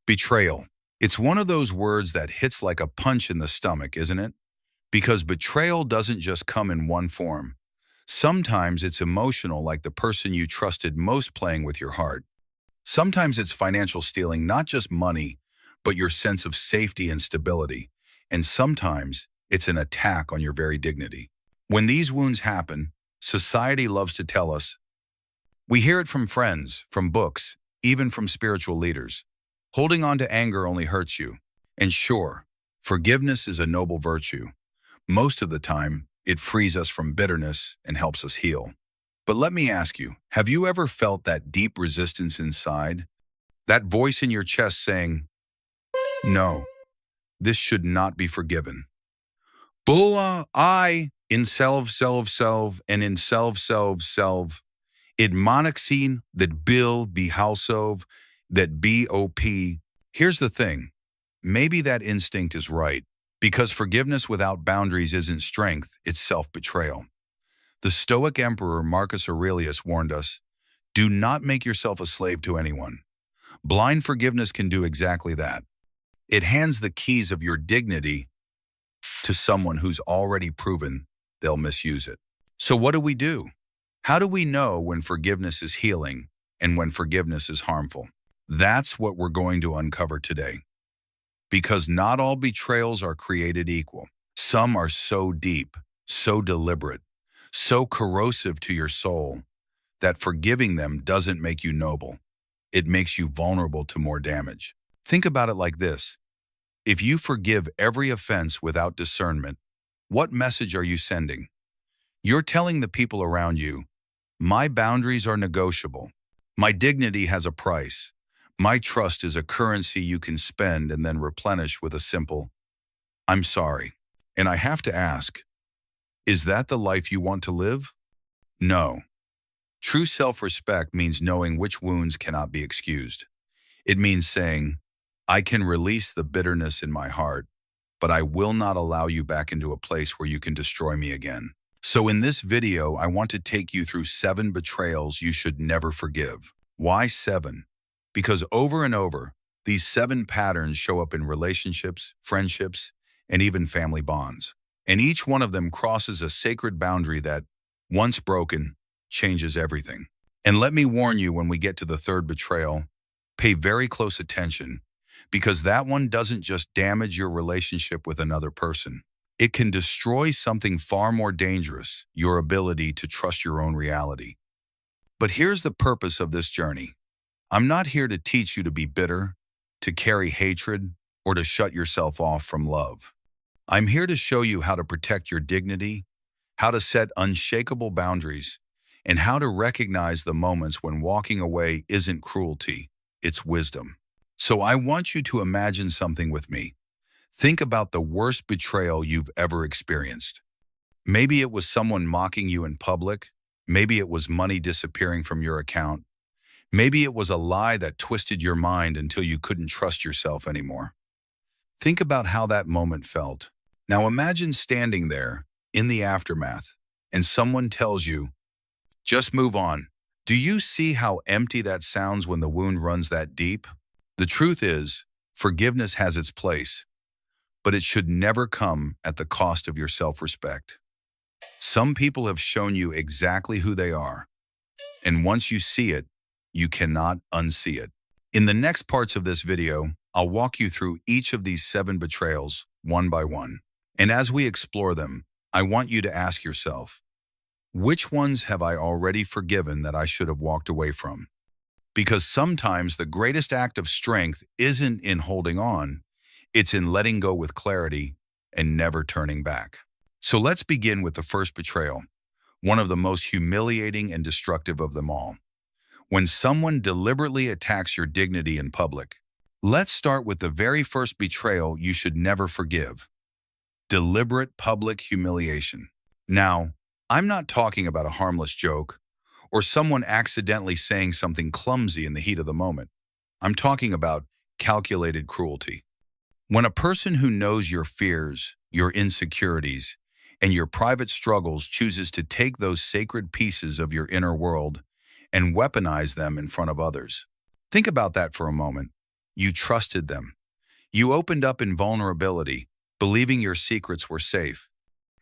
Betrayal. It's one of those words that hits like a punch in the stomach, isn't it? Because betrayal doesn't just come in one form. Sometimes it's emotional, like the person you trusted most playing with your heart. Sometimes it's financial stealing, not just money, but your sense of safety and stability. And sometimes it's an attack on your very dignity. When these wounds happen, society loves to tell us. We hear it from friends, from books, even from spiritual leaders. Holding on to anger only hurts you. And sure, forgiveness is a noble virtue. Most of the time, it frees us from bitterness and helps us heal. But let me ask you, have you ever felt that deep resistance inside? That voice in your chest saying, no, this should not be forgiven. Bulla, I, in self, and in self, it monoxine, that bill, be halsov, that BOP. Here's the thing. Maybe that instinct is right, because forgiveness without boundaries isn't strength, it's self-betrayal. The Stoic emperor Marcus Aurelius warned us, do not make yourself a slave to anyone. Blind forgiveness can do exactly that. It hands the keys of your dignity to someone who's already proven they'll misuse it. So what do? How do we know when forgiveness is healing and when forgiveness is harmful? That's what we're going to uncover today. Because not all betrayals are created equal. Some are so deep, so deliberate, so corrosive to your soul that forgiving them doesn't make you noble. It makes you vulnerable to more damage. Think about it like this. If you forgive every offense without discernment, what message are you sending? You're telling the people around you, my boundaries are negotiable. My dignity has a price. My trust is a currency you can spend and then replenish with a simple, I'm sorry. And I have to ask, is that the life you want to live? No. True self-respect means knowing which wounds cannot be excused. It means saying, I can release the bitterness in my heart, but I will not allow you back into a place where you can destroy me again. So in this video, I want to take you through 7 betrayals you should never forgive. Why 7? Because over and over, these 7 patterns show up in relationships, friendships, and even family bonds. And each one of them crosses a sacred boundary that, once broken, changes everything. And let me warn you, when we get to the 3rd betrayal, pay very close attention, because that one doesn't just damage your relationship with another person. It can destroy something far more dangerous, your ability to trust your own reality. But here's the purpose of this journey. I'm not here to teach you to be bitter, to carry hatred, or to shut yourself off from love. I'm here to show you how to protect your dignity, how to set unshakable boundaries, and how to recognize the moments when walking away isn't cruelty, it's wisdom. So I want you to imagine something with me. Think about the worst betrayal you've ever experienced. Maybe it was someone mocking you in public. Maybe it was money disappearing from your account. Maybe it was a lie that twisted your mind until you couldn't trust yourself anymore. Think about how that moment felt. Now imagine standing there in the aftermath and someone tells you, just move on. Do you see how empty that sounds when the wound runs that deep? The truth is, forgiveness has its place, but it should never come at the cost of your self-respect. Some people have shown you exactly who they are, and once you see it, you cannot unsee it. In the next parts of this video, I'll walk you through each of these 7 betrayals one by one. And as we explore them, I want you to ask yourself, which ones have I already forgiven that I should have walked away from? Because sometimes the greatest act of strength isn't in holding on, it's in letting go with clarity and never turning back. So let's begin with the first betrayal, one of the most humiliating and destructive of them all. When someone deliberately attacks your dignity in public. Let's start with the very first betrayal you should never forgive. Deliberate public humiliation. Now, I'm not talking about a harmless joke or someone accidentally saying something clumsy in the heat of the moment. I'm talking about calculated cruelty. When a person who knows your fears, your insecurities, and your private struggles chooses to take those sacred pieces of your inner world and weaponize them in front of others. Think about that for a moment. You trusted them. You opened up in vulnerability, believing your secrets were safe.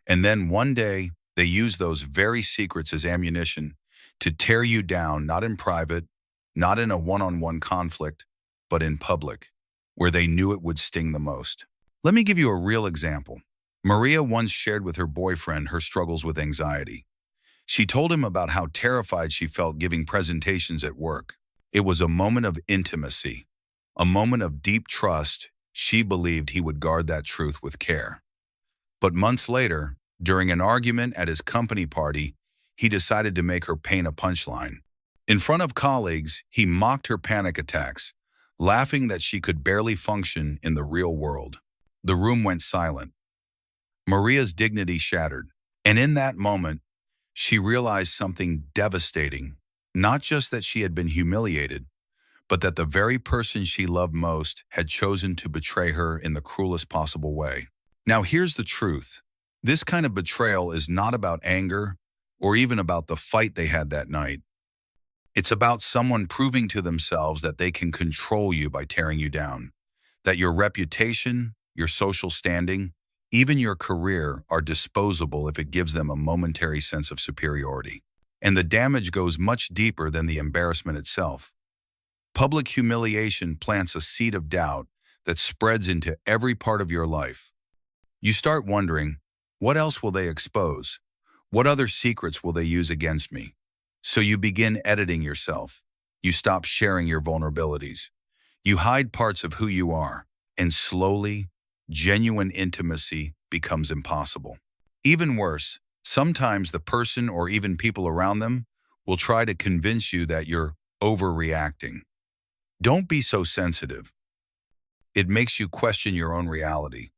And then one day, they used those very secrets as ammunition to tear you down, not in private, not in a one-on-one conflict, but in public, where they knew it would sting the most. Let me give you a real example. Maria once shared with her boyfriend her struggles with anxiety. She told him about how terrified she felt giving presentations at work. It was a moment of intimacy, a moment of deep trust. She believed he would guard that truth with care. But months later, during an argument at his company party, he decided to make her paint a punchline. In front of colleagues, he mocked her panic attacks, laughing that she could barely function in the real world. The room went silent. Maria's dignity shattered. And in that moment, she realized something devastating. Not just that she had been humiliated, but that the very person she loved most had chosen to betray her in the cruelest possible way. Now here's the truth. This kind of betrayal is not about anger or even about the fight they had that night. It's about someone proving to themselves that they can control you by tearing you down, that your reputation, your social standing, even your career are disposable if it gives them a momentary sense of superiority. And the damage goes much deeper than the embarrassment itself. Public humiliation plants a seed of doubt that spreads into every part of your life. You start wondering, what else will they expose? What other secrets will they use against me? So you begin editing yourself. You stop sharing your vulnerabilities. You hide parts of who you are, and slowly, genuine intimacy becomes impossible. Even worse, sometimes the person or even people around them will try to convince you that you're overreacting. Don't be so sensitive. It makes you question your own reality.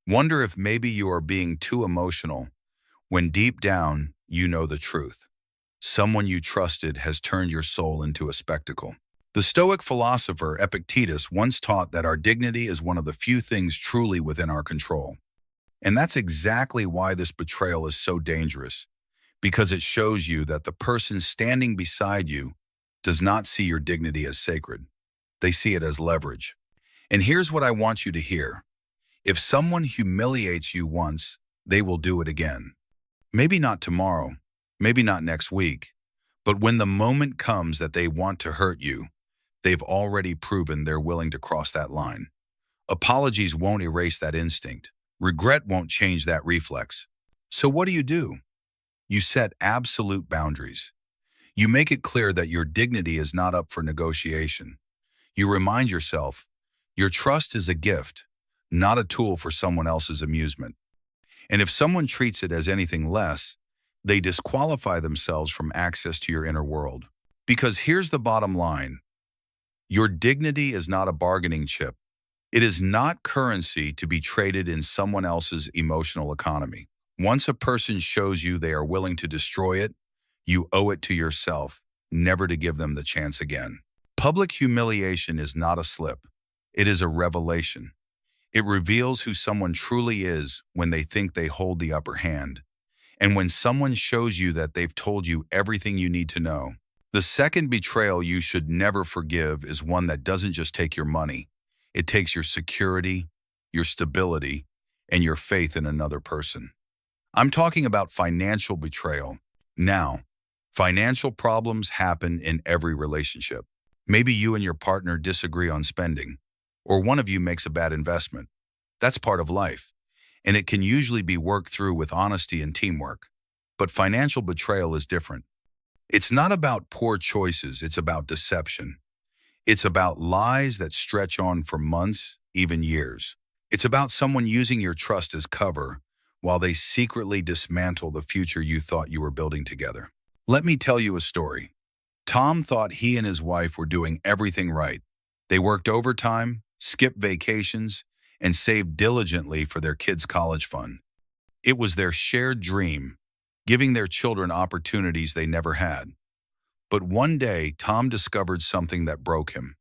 Wonder if maybe you are being too emotional when deep down you know the truth. Someone you trusted has turned your soul into a spectacle. The Stoic philosopher Epictetus once taught that our dignity is one of the few things truly within our control. And that's exactly why this betrayal is so dangerous, because it shows you that the person standing beside you does not see your dignity as sacred. They see it as leverage. And here's what I want you to hear. If someone humiliates you once, they will do it again. Maybe not tomorrow, maybe not next week, but when the moment comes that they want to hurt you, they've already proven they're willing to cross that line. Apologies won't erase that instinct. Regret won't change that reflex. So what do? You set absolute boundaries. You make it clear that your dignity is not up for negotiation. You remind yourself, your trust is a gift, not a tool for someone else's amusement. And if someone treats it as anything less, they disqualify themselves from access to your inner world. Because here's the bottom line. Your dignity is not a bargaining chip. It is not currency to be traded in someone else's emotional economy. Once a person shows you they are willing to destroy it, you owe it to yourself never to give them the chance again. Public humiliation is not a slip. It is a revelation. It reveals who someone truly is when they think they hold the upper hand. And when someone shows you that they've told you everything you need to know. The second betrayal you should never forgive is one that doesn't just take your money. It takes your security, your stability, and your faith in another person. I'm talking about financial betrayal. Now, financial problems happen in every relationship. Maybe you and your partner disagree on spending, or one of you makes a bad investment. That's part of life, and it can usually be worked through with honesty and teamwork. But financial betrayal is different. It's not about poor choices, it's about deception. It's about lies that stretch on for months, even years. It's about someone using your trust as cover while they secretly dismantle the future you thought you were building together. Let me tell you a story. Tom thought he and his wife were doing everything right. They worked overtime, skipped vacations, and saved diligently for their kids' college fund. It was their shared dream, giving their children opportunities they never had. But one day, Tom discovered something that broke him.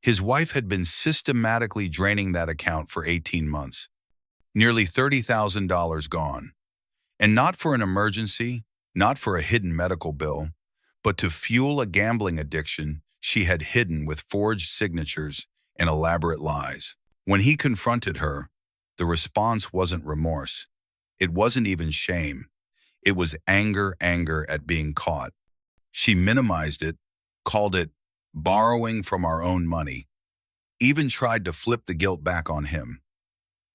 His wife had been systematically draining that account for 18 months. Nearly $30,000 gone. And not for an emergency, not for a hidden medical bill, but to fuel a gambling addiction she had hidden with forged signatures and elaborate lies. When he confronted her, the response wasn't remorse. It wasn't even shame. It was anger at being caught. She minimized it, called it borrowing from our own money, even tried to flip the guilt back on him.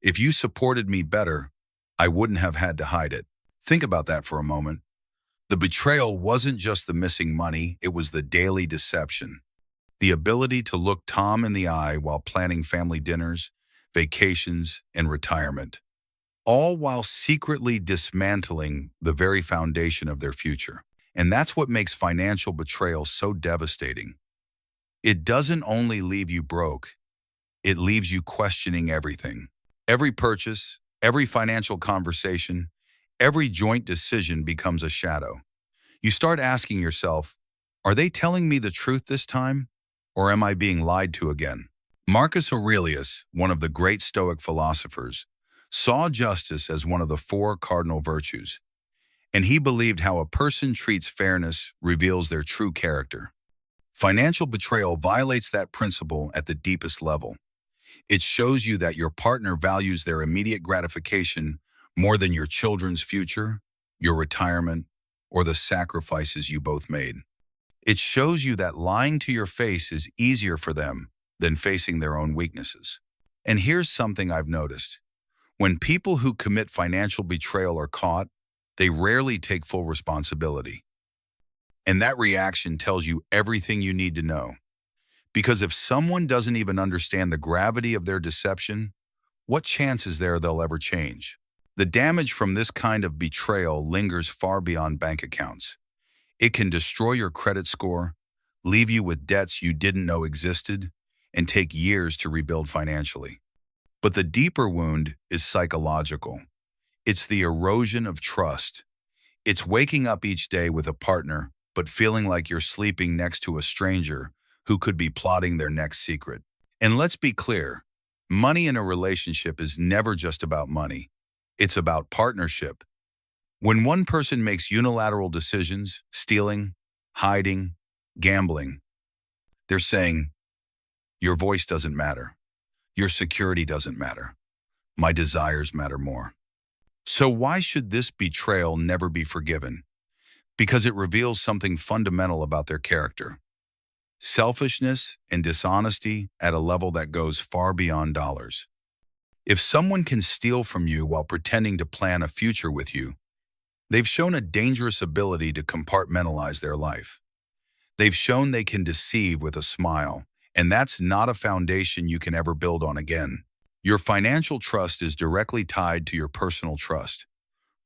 If you supported me better, I wouldn't have had to hide it. Think about that for a moment. The betrayal wasn't just the missing money, it was the daily deception. The ability to look Tom in the eye while planning family dinners, vacations, and retirement, all while secretly dismantling the very foundation of their future. And that's what makes financial betrayal so devastating. It doesn't only leave you broke, it leaves you questioning everything. Every purchase, every financial conversation, every joint decision becomes a shadow. You start asking yourself, are they telling me the truth this time? Or am I being lied to again? Marcus Aurelius, one of the great Stoic philosophers, saw justice as one of the four cardinal virtues, and he believed how a person treats fairness reveals their true character. Financial betrayal violates that principle at the deepest level. It shows you that your partner values their immediate gratification more than your children's future, your retirement, or the sacrifices you both made. It shows you that lying to your face is easier for them than facing their own weaknesses. And here's something I've noticed. When people who commit financial betrayal are caught, they rarely take full responsibility. And that reaction tells you everything you need to know. Because if someone doesn't even understand the gravity of their deception, what chance is there they'll ever change? The damage from this kind of betrayal lingers far beyond bank accounts. It can destroy your credit score, leave you with debts you didn't know existed, and take years to rebuild financially. But the deeper wound is psychological. It's the erosion of trust. It's waking up each day with a partner, but feeling like you're sleeping next to a stranger who could be plotting their next secret. And let's be clear, money in a relationship is never just about money. It's about partnership. When one person makes unilateral decisions, stealing, hiding, gambling, they're saying, your voice doesn't matter. Your security doesn't matter. My desires matter more. So why should this betrayal never be forgiven? Because it reveals something fundamental about their character. Selfishness and dishonesty at a level that goes far beyond dollars. If someone can steal from you while pretending to plan a future with you, they've shown a dangerous ability to compartmentalize their life. They've shown they can deceive with a smile, and that's not a foundation you can ever build on again. Your financial trust is directly tied to your personal trust.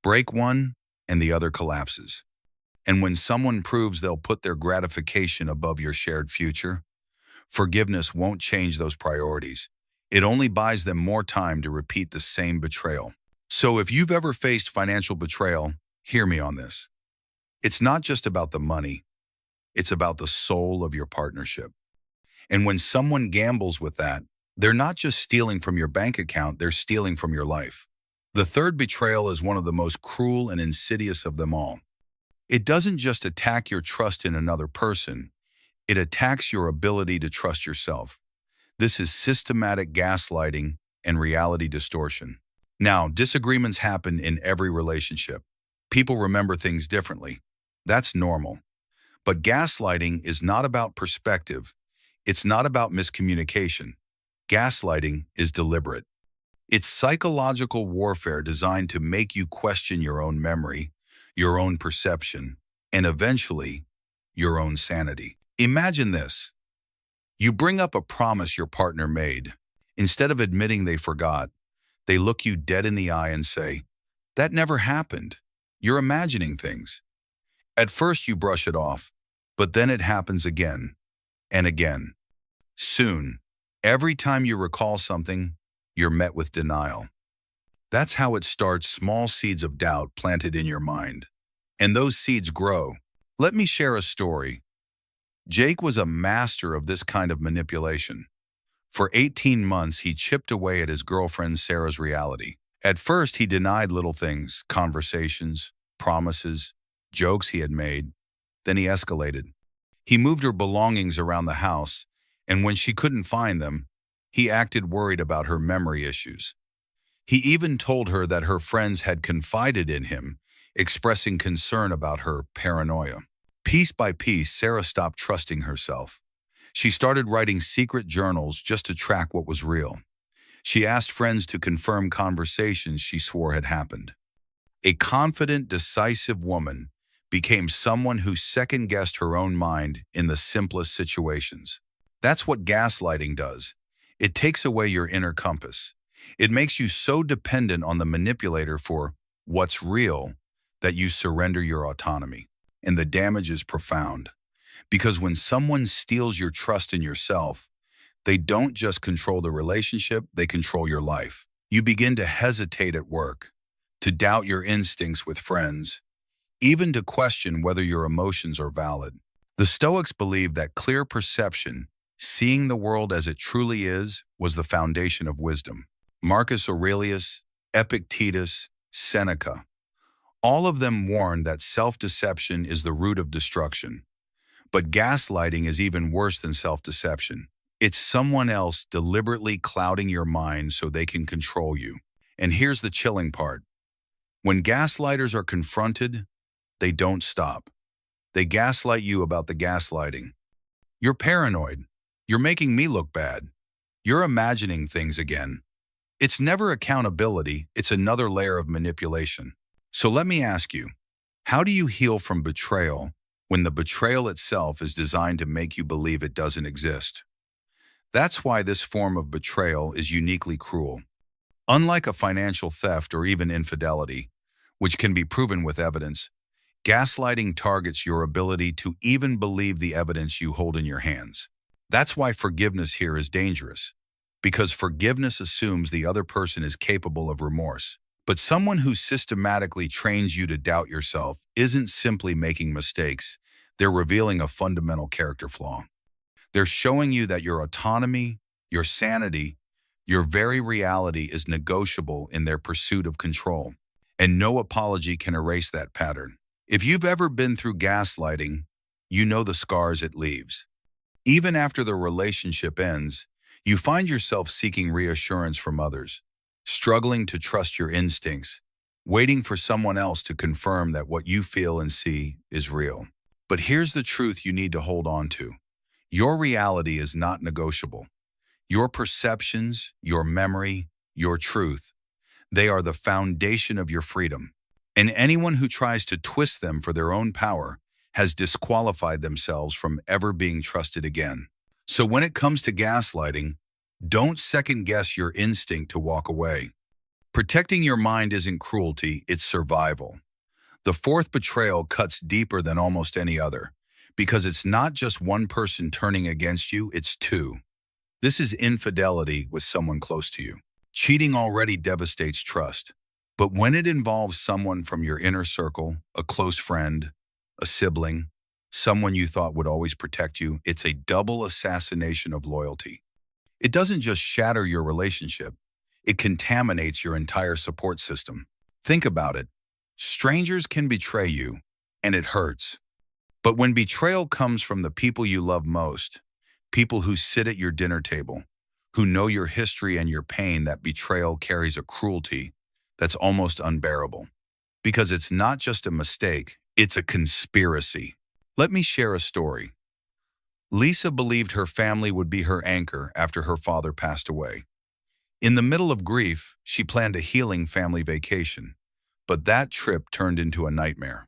Break one, and the other collapses. And when someone proves they'll put their gratification above your shared future, forgiveness won't change those priorities. It only buys them more time to repeat the same betrayal. So if you've ever faced financial betrayal, hear me on this. It's not just about the money. It's about the soul of your partnership. And when someone gambles with that, they're not just stealing from your bank account, they're stealing from your life. The third betrayal is one of the most cruel and insidious of them all. It doesn't just attack your trust in another person, it attacks your ability to trust yourself. This is systematic gaslighting and reality distortion. Now, disagreements happen in every relationship. People remember things differently. That's normal. But gaslighting is not about perspective. It's not about miscommunication. Gaslighting is deliberate. It's psychological warfare designed to make you question your own memory, your own perception, and eventually, your own sanity. Imagine this. You bring up a promise your partner made. Instead of admitting they forgot, they look you dead in the eye and say, "That never happened. You're imagining things." At first you brush it off, but then it happens again and again. Soon, every time you recall something, you're met with denial. That's how it starts, small seeds of doubt planted in your mind. And those seeds grow. Let me share a story. Jake was a master of this kind of manipulation. For 18 months, he chipped away at his girlfriend Sarah's reality. At first, he denied little things, conversations, promises, jokes he had made. Then he escalated. He moved her belongings around the house, and when she couldn't find them, He acted worried about her memory issues. He even told her that her friends had confided in him, expressing concern about her paranoia. Piece by piece, Sarah stopped trusting herself. She started writing secret journals just to track what was real. She asked friends to confirm conversations she swore had happened. A confident, decisive woman became someone who second-guessed her own mind in the simplest situations. That's what gaslighting does. It takes away your inner compass. It makes you so dependent on the manipulator for what's real that you surrender your autonomy. And the damage is profound. Because when someone steals your trust in yourself, they don't just control the relationship, they control your life. You begin to hesitate at work, to doubt your instincts with friends, even to question whether your emotions are valid. The Stoics believed that clear perception, seeing the world as it truly is, was the foundation of wisdom. Marcus Aurelius, Epictetus, Seneca, all of them warned that self-deception is the root of destruction. But gaslighting is even worse than self-deception. It's someone else deliberately clouding your mind so they can control you. And here's the chilling part. When gaslighters are confronted, they don't stop. They gaslight you about the gaslighting. You're paranoid. You're making me look bad. You're imagining things again. It's never accountability, it's another layer of manipulation. So let me ask you, how do you heal from betrayal when the betrayal itself is designed to make you believe it doesn't exist? That's why this form of betrayal is uniquely cruel. Unlike a financial theft or even infidelity, which can be proven with evidence, gaslighting targets your ability to even believe the evidence you hold in your hands. That's why forgiveness here is dangerous, because forgiveness assumes the other person is capable of remorse. But someone who systematically trains you to doubt yourself isn't simply making mistakes, they're revealing a fundamental character flaw. They're showing you that your autonomy, your sanity, your very reality is negotiable in their pursuit of control. And no apology can erase that pattern. If you've ever been through gaslighting, you know the scars it leaves. Even after the relationship ends, you find yourself seeking reassurance from others, struggling to trust your instincts, waiting for someone else to confirm that what you feel and see is real. But here's the truth you need to hold on to. Your reality is not negotiable. Your perceptions, your memory, your truth, they are the foundation of your freedom. And anyone who tries to twist them for their own power has disqualified themselves from ever being trusted again. So when it comes to gaslighting, don't second-guess your instinct to walk away. Protecting your mind isn't cruelty, it's survival. The fourth betrayal cuts deeper than almost any other, because it's not just one person turning against you, it's two. This is infidelity with someone close to you. Cheating already devastates trust. But when it involves someone from your inner circle, a close friend, a sibling, someone you thought would always protect you, it's a double assassination of loyalty. It doesn't just shatter your relationship, it contaminates your entire support system. Think about it. Strangers can betray you, and it hurts. But when betrayal comes from the people you love most, people who sit at your dinner table, who know your history and your pain, that betrayal carries a cruelty that's almost unbearable. Because it's not just a mistake, it's a conspiracy. Let me share a story. Lisa believed her family would be her anchor after her father passed away. In the middle of grief, she planned a healing family vacation, but that trip turned into a nightmare.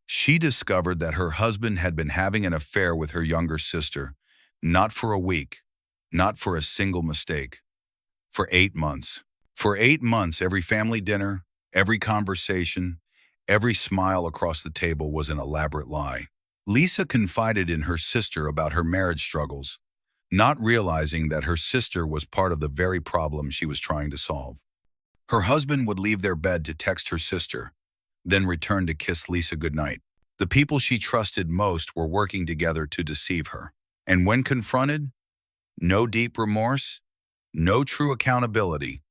She discovered that her husband had been having an affair with her younger sister, not for a week, not for a single mistake, for 8 months. For 8 months, every family dinner, every conversation, every smile across the table was an elaborate lie. Lisa confided in her sister about her marriage struggles, not realizing that her sister was part of the very problem she was trying to solve. Her husband would leave their bed to text her sister, then return to kiss Lisa goodnight. The people she trusted most were working together to deceive her. And when confronted, no deep remorse, no true accountability,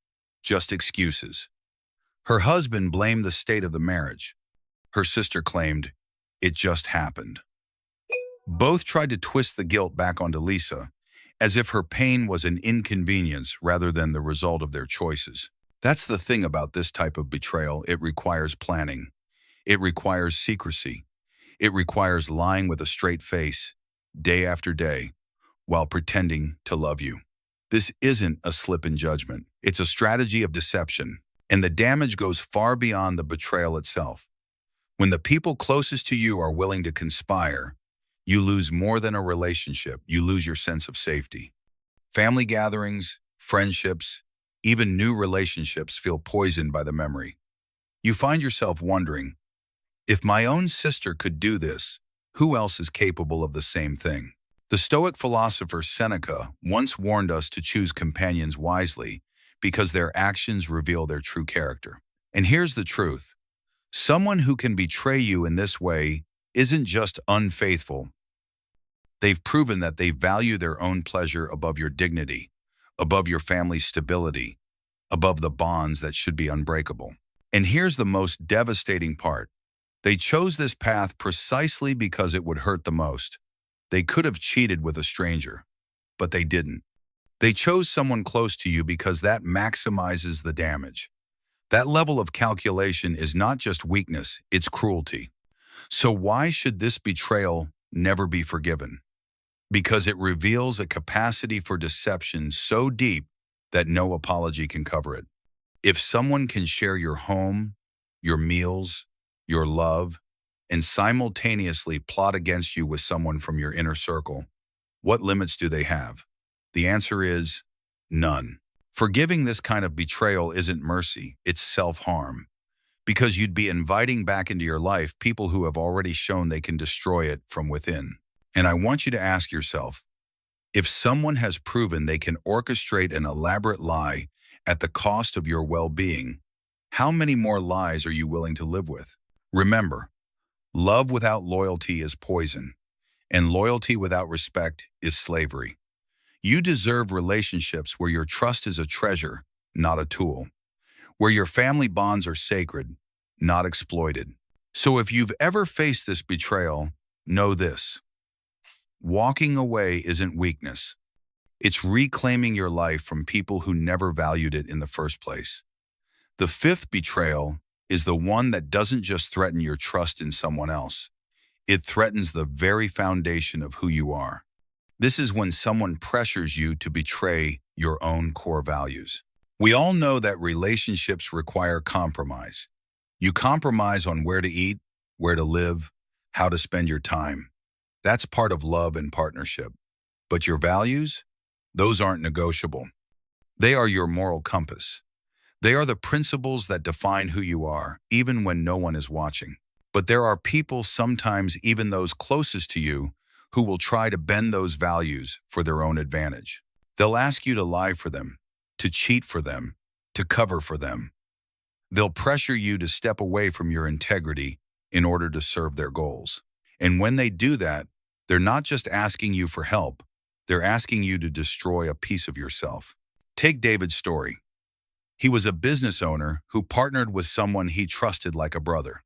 just excuses. Her husband blamed the state of the marriage. Her sister claimed, it just happened. Both tried to twist the guilt back onto Lisa, as if her pain was an inconvenience rather than the result of their choices. That's the thing about this type of betrayal. It requires planning. It requires secrecy. It requires lying with a straight face, day after day, while pretending to love you. This isn't a slip in judgment. It's a strategy of deception, and the damage goes far beyond the betrayal itself. When the people closest to you are willing to conspire, you lose more than a relationship. You lose your sense of safety. Family gatherings, friendships, even new relationships feel poisoned by the memory. You find yourself wondering, if my own sister could do this, who else is capable of the same thing? The Stoic philosopher Seneca once warned us to choose companions wisely because their actions reveal their true character. And here's the truth. Someone who can betray you in this way isn't just unfaithful. They've proven that they value their own pleasure above your dignity, above your family's stability, above the bonds that should be unbreakable. And here's the most devastating part. They chose this path precisely because it would hurt the most. They could have cheated with a stranger, but they didn't. They chose someone close to you because that maximizes the damage. That level of calculation is not just weakness, it's cruelty. So why should this betrayal never be forgiven? Because it reveals a capacity for deception so deep that no apology can cover it. If someone can share your home, your meals, your love, and simultaneously plot against you with someone from your inner circle, what limits do they have? The answer is none. Forgiving this kind of betrayal isn't mercy, it's self-harm. Because you'd be inviting back into your life people who have already shown they can destroy it from within. And I want you to ask yourself, if someone has proven they can orchestrate an elaborate lie at the cost of your well-being, how many more lies are you willing to live with? Remember, love without loyalty is poison, and loyalty without respect is slavery. You deserve relationships where your trust is a treasure, not a tool, where your family bonds are sacred, not exploited. So if you've ever faced this betrayal, know this. Walking away isn't weakness. It's reclaiming your life from people who never valued it in the first place. The fifth betrayal is the one that doesn't just threaten your trust in someone else. It threatens the very foundation of who you are. This is when someone pressures you to betray your own core values. We all know that relationships require compromise. You compromise on where to eat, where to live, how to spend your time. That's part of love and partnership. But your values? Those aren't negotiable. They are your moral compass. They are the principles that define who you are, even when no one is watching. But there are people, sometimes even those closest to you, who will try to bend those values for their own advantage. They'll ask you to lie for them, to cheat for them, to cover for them. They'll pressure you to step away from your integrity in order to serve their goals. And when they do that, they're not just asking you for help, they're asking you to destroy a piece of yourself. Take David's story. He was a business owner who partnered with someone he trusted like a brother.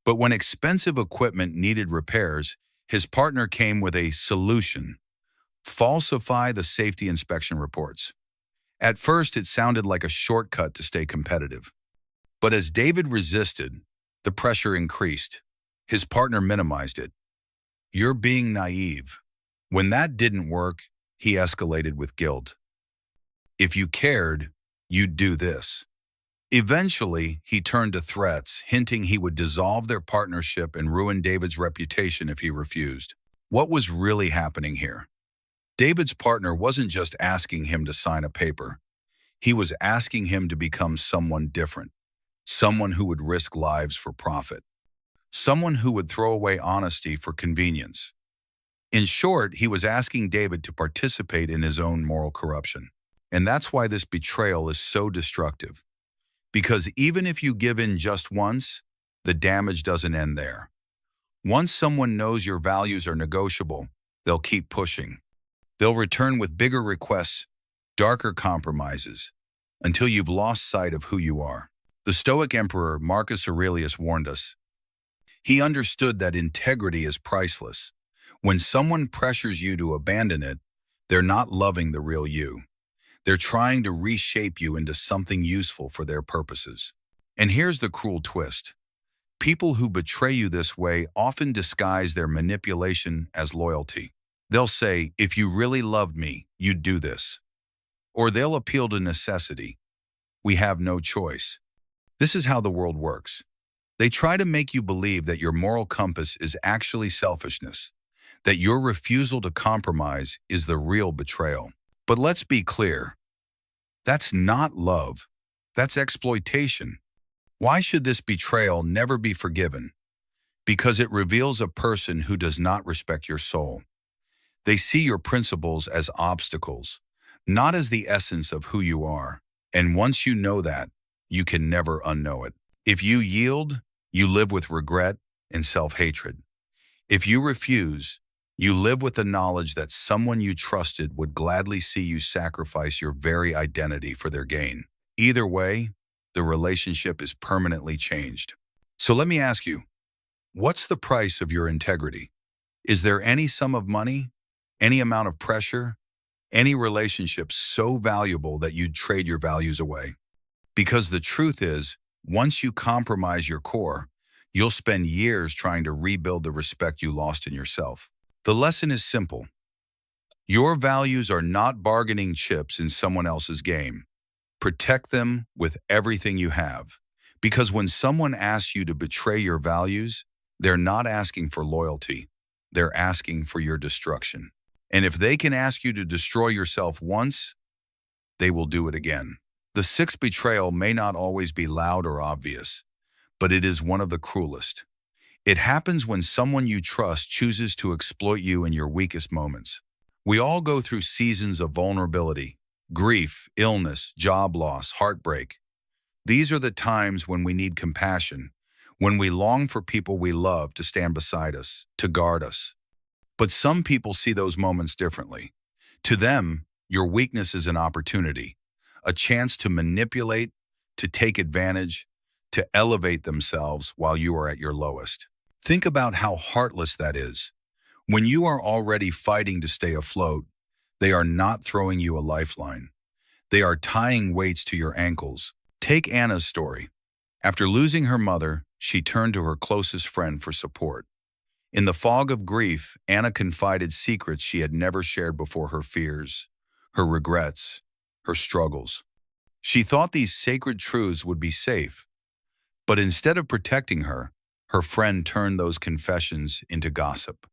But when expensive equipment needed repairs, his partner came with a solution: falsify the safety inspection reports. At first, it sounded like a shortcut to stay competitive. But as David resisted, the pressure increased. His partner minimized it. "You're being naive." When that didn't work, he escalated with guilt. "If you cared, you'd do this." Eventually, he turned to threats, hinting he would dissolve their partnership and ruin David's reputation if he refused. What was really happening here? David's partner wasn't just asking him to sign a paper. He was asking him to become someone different, someone who would risk lives for profit, someone who would throw away honesty for convenience. In short, he was asking David to participate in his own moral corruption. And that's why this betrayal is so destructive. Because even if you give in just once, the damage doesn't end there. Once someone knows your values are negotiable, they'll keep pushing. They'll return with bigger requests, darker compromises, until you've lost sight of who you are. The Stoic emperor Marcus Aurelius warned us. He understood that integrity is priceless. When someone pressures you to abandon it, They're not loving the real you. They're trying to reshape you into something useful for their purposes. And here's the cruel twist. People who betray you this way often disguise their manipulation as loyalty. They'll say, if you really loved me, you'd do this. Or they'll appeal to necessity. We have no choice. This is how the world works. They try to make you believe that your moral compass is actually selfishness, that your refusal to compromise is the real betrayal. But let's be clear, that's not love. That's exploitation. Why should this betrayal never be forgiven? Because it reveals a person who does not respect your soul. They see your principles as obstacles, not as the essence of who you are. And once you know that, you can never unknow it. If you yield, you live with regret and self-hatred. If you refuse, you live with the knowledge that someone you trusted would gladly see you sacrifice your very identity for their gain. Either way, the relationship is permanently changed. So let me ask you, what's the price of your integrity? Is there any sum of money, any amount of pressure, any relationship so valuable that you'd trade your values away? Because the truth is, once you compromise your core, you'll spend years trying to rebuild the respect you lost in yourself. The lesson is simple. Your values are not bargaining chips in someone else's game. Protect them with everything you have. Because when someone asks you to betray your values, they're not asking for loyalty. They're asking for your destruction. And if they can ask you to destroy yourself once, they will do it again. The sixth betrayal may not always be loud or obvious, but it is one of the cruelest. It happens when someone you trust chooses to exploit you in your weakest moments. We all go through seasons of vulnerability, grief, illness, job loss, heartbreak. These are the times when we need compassion, when we long for people we love to stand beside us, to guard us. But some people see those moments differently. To them, your weakness is an opportunity, a chance to manipulate, to take advantage, to elevate themselves while you are at your lowest. Think about how heartless that is. When you are already fighting to stay afloat, they are not throwing you a lifeline. They are tying weights to your ankles. Take Anna's story. After losing her mother, she turned to her closest friend for support. In the fog of grief, Anna confided secrets she had never shared before: her fears, her regrets, her struggles. She thought these sacred truths would be safe, but instead of protecting her, her friend turned those confessions into gossip.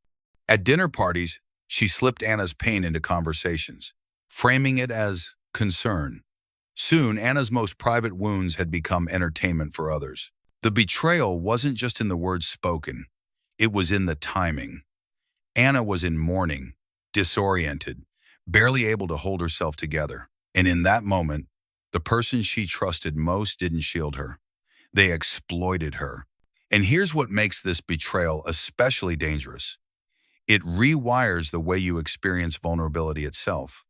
At dinner parties, she slipped Anna's pain into conversations, framing it as concern. Soon, Anna's most private wounds had become entertainment for others. The betrayal wasn't just in the words spoken, it was in the timing. Anna was in mourning, disoriented, barely able to hold herself together. And in that moment, the person she trusted most didn't shield her. They exploited her. And here's what makes this betrayal especially dangerous. It rewires the way you experience vulnerability itself.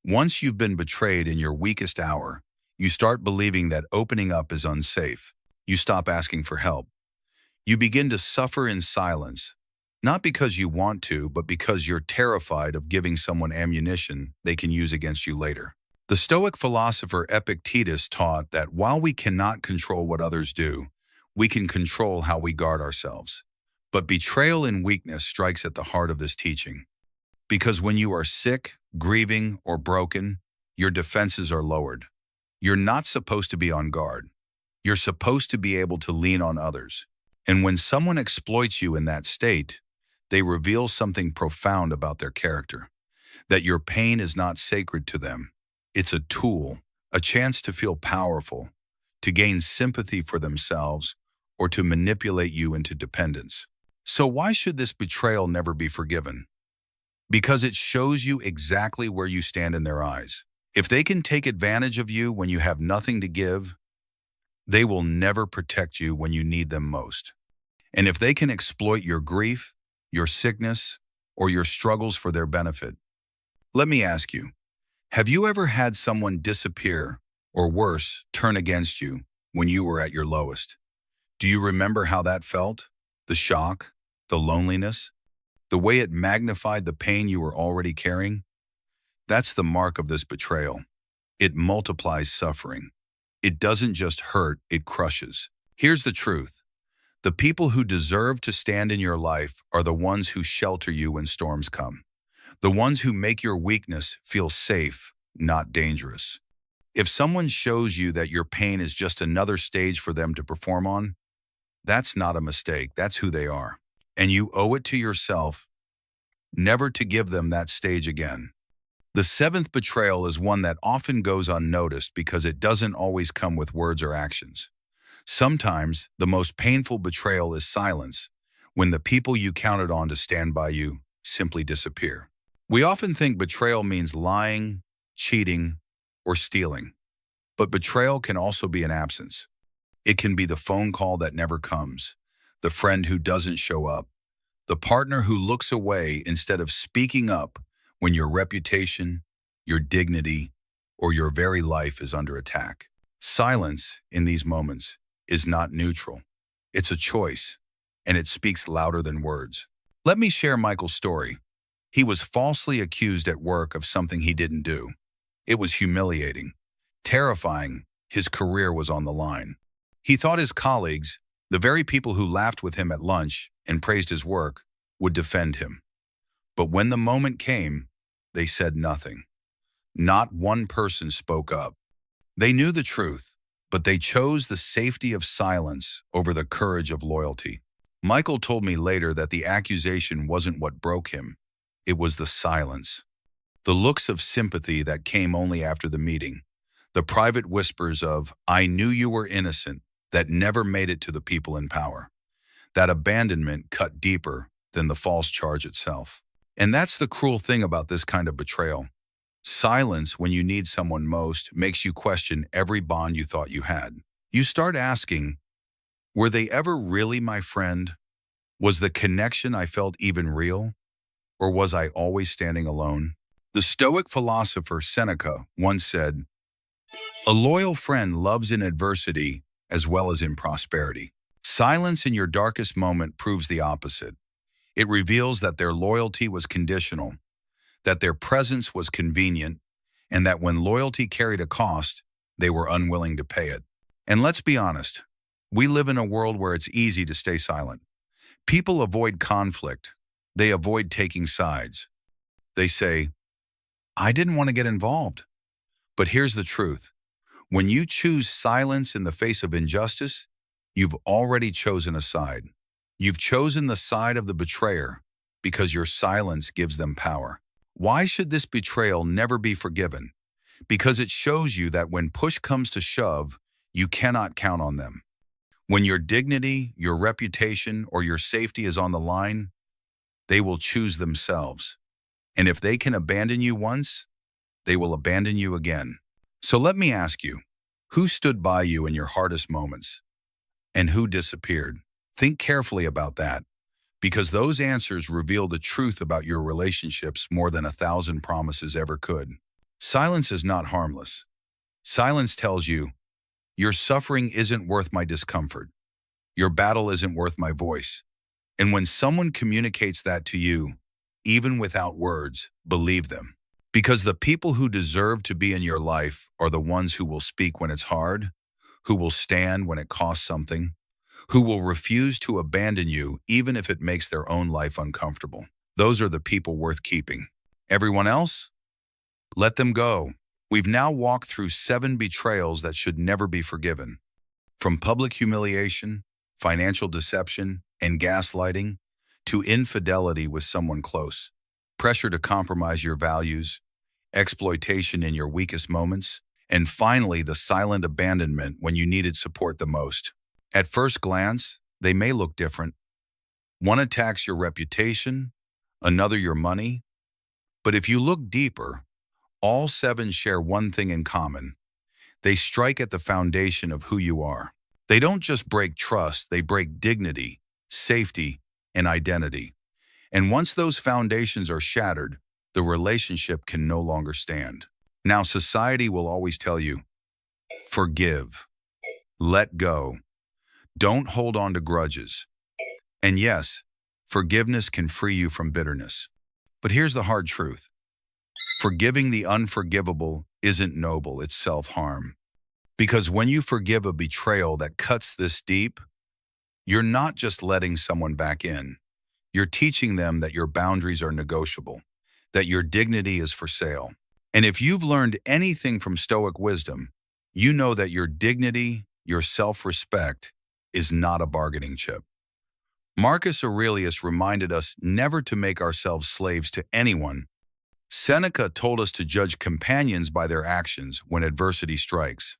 Once you've been betrayed in your weakest hour, you start believing that opening up is unsafe. You stop asking for help. You begin to suffer in silence, not because you want to, but because you're terrified of giving someone ammunition they can use against you later. The Stoic philosopher Epictetus taught that while we cannot control what others do, we can control how we guard ourselves. But betrayal in weakness strikes at the heart of this teaching. Because when you are sick, grieving, or broken, your defenses are lowered. You're not supposed to be on guard. You're supposed to be able to lean on others. And when someone exploits you in that state, they reveal something profound about their character. That your pain is not sacred to them. It's a tool, a chance to feel powerful, to gain sympathy for themselves, or to manipulate you into dependence. So why should this betrayal never be forgiven? Because it shows you exactly where you stand in their eyes. If they can take advantage of you when you have nothing to give, they will never protect you when you need them most. And if they can exploit your grief, your sickness, or your struggles for their benefit, let me ask you, have you ever had someone disappear, or worse, turn against you when you were at your lowest? Do you remember how that felt? The shock, the loneliness, the way it magnified the pain you were already carrying? That's the mark of this betrayal. It multiplies suffering. It doesn't just hurt, it crushes. Here's the truth. The people who deserve to stand in your life are the ones who shelter you when storms come. The ones who make your weakness feel safe, not dangerous. If someone shows you that your pain is just another stage for them to perform on, that's not a mistake, that's who they are. And you owe it to yourself never to give them that stage again. The seventh betrayal is one that often goes unnoticed because it doesn't always come with words or actions. Sometimes the most painful betrayal is silence, when the people you counted on to stand by you simply disappear. We often think betrayal means lying, cheating, or stealing. But betrayal can also be an absence. It can be the phone call that never comes, the friend who doesn't show up, the partner who looks away instead of speaking up when your reputation, your dignity, or your very life is under attack. Silence in these moments is not neutral. It's a choice, and it speaks louder than words. Let me share Michael's story. He was falsely accused at work of something he didn't do. It was humiliating, terrifying. His career was on the line. He thought his colleagues, the very people who laughed with him at lunch and praised his work, would defend him. But when the moment came, they said nothing. Not one person spoke up. They knew the truth, but they chose the safety of silence over the courage of loyalty. Michael told me later that the accusation wasn't what broke him. It was the silence. The looks of sympathy that came only after the meeting. The private whispers of, "I knew you were innocent," that never made it to the people in power. That abandonment cut deeper than the false charge itself. And that's the cruel thing about this kind of betrayal. Silence when you need someone most makes you question every bond you thought you had. You start asking, were they ever really my friend? Was the connection I felt even real? Or was I always standing alone? The Stoic philosopher Seneca once said, "A loyal friend loves in adversity as well as in prosperity." Silence in your darkest moment proves the opposite. It reveals that their loyalty was conditional, that their presence was convenient, and that when loyalty carried a cost, they were unwilling to pay it. And let's be honest, we live in a world where it's easy to stay silent. People avoid conflict. They avoid taking sides. They say, "I didn't want to get involved." But here's the truth. When you choose silence in the face of injustice, you've already chosen a side. You've chosen the side of the betrayer because your silence gives them power. Why should this betrayal never be forgiven? Because it shows you that when push comes to shove, you cannot count on them. When your dignity, your reputation, or your safety is on the line, they will choose themselves. And if they can abandon you once, they will abandon you again. So let me ask you, who stood by you in your hardest moments? And who disappeared? Think carefully about that, because those answers reveal the truth about your relationships more than 1,000 promises ever could. Silence is not harmless. Silence tells you, your suffering isn't worth my discomfort. Your battle isn't worth my voice. And when someone communicates that to you, even without words, believe them. Because the people who deserve to be in your life are the ones who will speak when it's hard, who will stand when it costs something, who will refuse to abandon you even if it makes their own life uncomfortable. Those are the people worth keeping. Everyone else? Let them go. We've now walked through 7 betrayals that should never be forgiven. From public humiliation, financial deception, and gaslighting, to infidelity with someone close, pressure to compromise your values, exploitation in your weakest moments, and finally the silent abandonment when you needed support the most. At first glance, they may look different. One attacks your reputation, another your money. But if you look deeper, all 7 share one thing in common. They strike at the foundation of who you are. They don't just break trust, they break dignity, safety, and identity. And once those foundations are shattered, the relationship can no longer stand. Now, society will always tell you, forgive, let go, don't hold on to grudges. And yes, forgiveness can free you from bitterness. But here's the hard truth. Forgiving the unforgivable isn't noble, it's self-harm. Because when you forgive a betrayal that cuts this deep, you're not just letting someone back in. You're teaching them that your boundaries are negotiable, that your dignity is for sale. And if you've learned anything from Stoic wisdom, you know that your dignity, your self-respect, is not a bargaining chip. Marcus Aurelius reminded us never to make ourselves slaves to anyone. Seneca told us to judge companions by their actions when adversity strikes.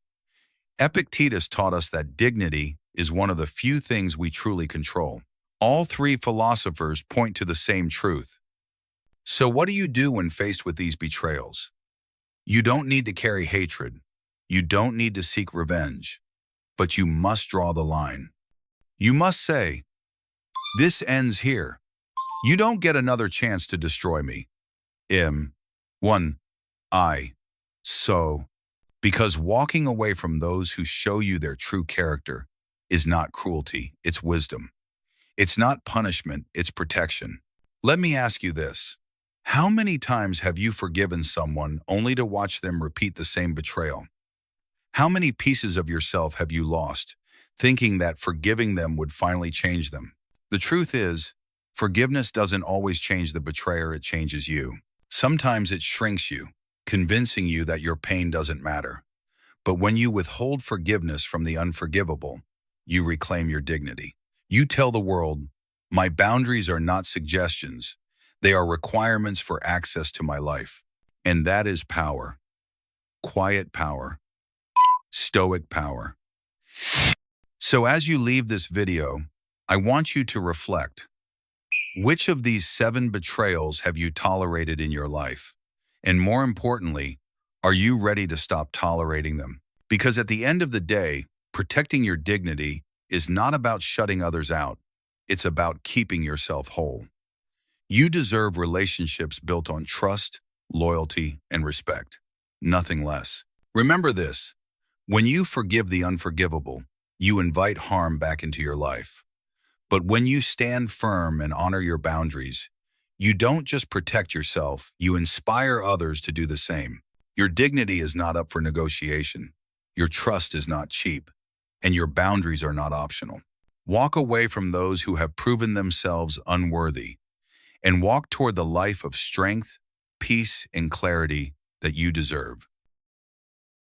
Epictetus taught us that dignity is one of the few things we truly control. All three philosophers point to the same truth. So what do you do when faced with these betrayals? You don't need to carry hatred. You don't need to seek revenge. But you must draw the line. You must say, "This ends here. You don't get another chance to destroy me." 1. Because walking away from those who show you their true character is not cruelty, it's wisdom. It's not punishment, it's protection. Let me ask you this. How many times have you forgiven someone only to watch them repeat the same betrayal? How many pieces of yourself have you lost, thinking that forgiving them would finally change them? The truth is, forgiveness doesn't always change the betrayer, it changes you. Sometimes it shrinks you, convincing you that your pain doesn't matter. But when you withhold forgiveness from the unforgivable, you reclaim your dignity. You tell the world, "My boundaries are not suggestions. They are requirements for access to my life." And that is power. Quiet power. Stoic power. So as you leave this video, I want you to reflect. Which of these 7 betrayals have you tolerated in your life? And more importantly, are you ready to stop tolerating them? Because at the end of the day, protecting your dignity is not about shutting others out. It's about keeping yourself whole. You deserve relationships built on trust, loyalty, and respect. Nothing less. Remember this. When you forgive the unforgivable, you invite harm back into your life. But when you stand firm and honor your boundaries, you don't just protect yourself, you inspire others to do the same. Your dignity is not up for negotiation. Your trust is not cheap, and your boundaries are not optional. Walk away from those who have proven themselves unworthy, and walk toward the life of strength, peace, and clarity that you deserve.